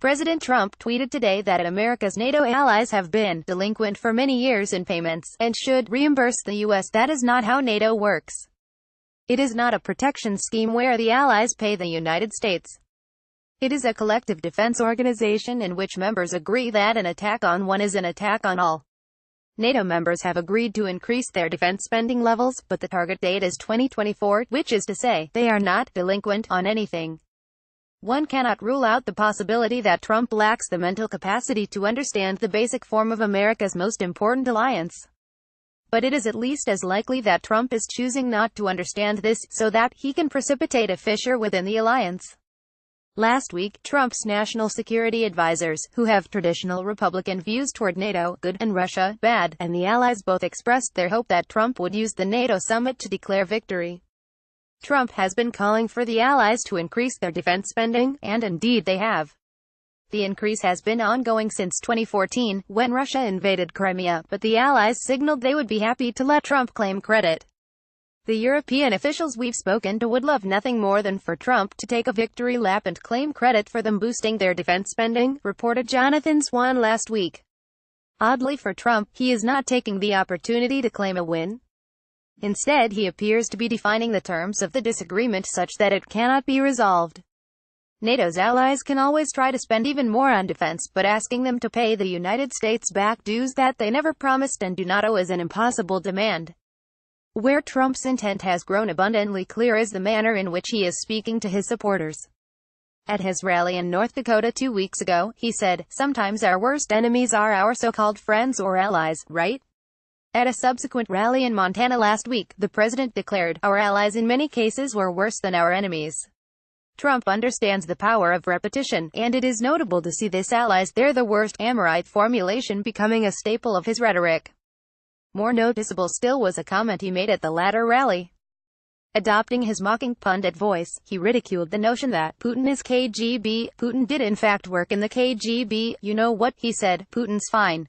President Trump tweeted today that America's NATO allies have been delinquent for many years in payments, and should reimburse the U.S. That is not how NATO works. It is not a protection scheme where the allies pay the United States. It is a collective defense organization in which members agree that an attack on one is an attack on all. NATO members have agreed to increase their defense spending levels, but the target date is 2024, which is to say, they are not delinquent on anything. One cannot rule out the possibility that Trump lacks the mental capacity to understand the basic form of America's most important alliance. But it is at least as likely that Trump is choosing not to understand this, so that he can precipitate a fissure within the alliance. Last week, Trump's national security advisors, who have traditional Republican views toward NATO, good, and Russia, bad, and the allies both expressed their hope that Trump would use the NATO summit to declare victory. Trump has been calling for the allies to increase their defense spending, and indeed they have. The increase has been ongoing since 2014, when Russia invaded Crimea, but the allies signaled they would be happy to let Trump claim credit. The European officials we've spoken to would love nothing more than for Trump to take a victory lap and claim credit for them boosting their defense spending, reported Jonathan Swan last week. Oddly for Trump, he is not taking the opportunity to claim a win. Instead, he appears to be defining the terms of the disagreement such that it cannot be resolved. NATO's allies can always try to spend even more on defense, but asking them to pay the United States back dues that they never promised and do not owe is an impossible demand. Where Trump's intent has grown abundantly clear is the manner in which he is speaking to his supporters. At his rally in North Dakota 2 weeks ago, he said, "Sometimes our worst enemies are our so-called friends or allies, right?" At a subsequent rally in Montana last week, the president declared, "Our allies in many cases were worse than our enemies." Trump understands the power of repetition, and it is notable to see this "allies, they're the worst" Amorite formulation becoming a staple of his rhetoric. More noticeable still was a comment he made at the latter rally. Adopting his mocking pundit voice, he ridiculed the notion that Putin is KGB. Putin did in fact work in the KGB. "You know what," he said, "Putin's fine.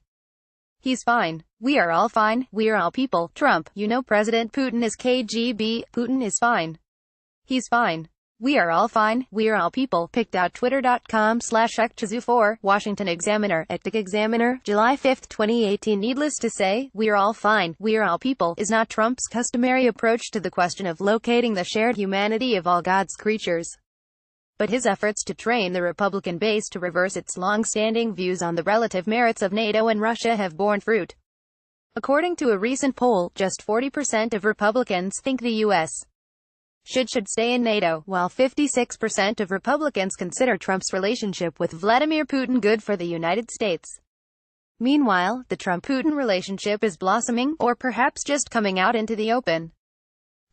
He's fine. We are all fine. We are all people." Trump, "You know President Putin is KGB. Putin is fine. He's fine. We are all fine. We are all people." Picked out twitter.com/xchazu4, Washington Examiner, Ectic Examiner, July 5, 2018. Needless to say, "We are all fine. We are all people" is not Trump's customary approach to the question of locating the shared humanity of all God's creatures. But his efforts to train the Republican base to reverse its long-standing views on the relative merits of NATO and Russia have borne fruit. According to a recent poll, just 40% of Republicans think the U.S. should stay in NATO, while 56% of Republicans consider Trump's relationship with Vladimir Putin good for the United States. Meanwhile, the Trump-Putin relationship is blossoming, or perhaps just coming out into the open.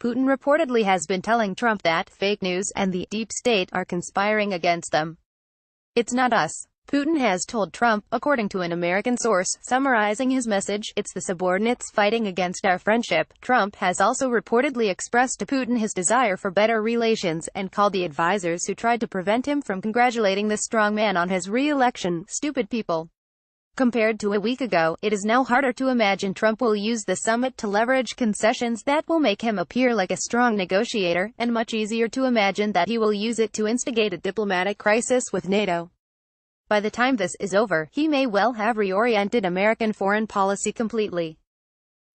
Putin reportedly has been telling Trump that fake news and the deep state are conspiring against them. "It's not us." Putin has told Trump, according to an American source, summarizing his message, "It's the subordinates fighting against our friendship." Trump has also reportedly expressed to Putin his desire for better relations, and called the advisors who tried to prevent him from congratulating the strongman on his re-election, "stupid people." Compared to a week ago, it is now harder to imagine Trump will use the summit to leverage concessions that will make him appear like a strong negotiator, and much easier to imagine that he will use it to instigate a diplomatic crisis with NATO. By the time this is over, he may well have reoriented American foreign policy completely.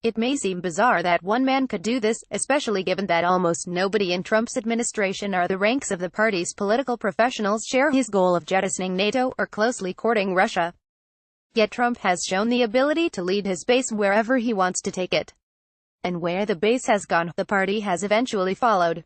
It may seem bizarre that one man could do this, especially given that almost nobody in Trump's administration or the ranks of the party's political professionals share his goal of jettisoning NATO, or closely courting Russia. Yet Trump has shown the ability to lead his base wherever he wants to take it. And where the base has gone, the party has eventually followed.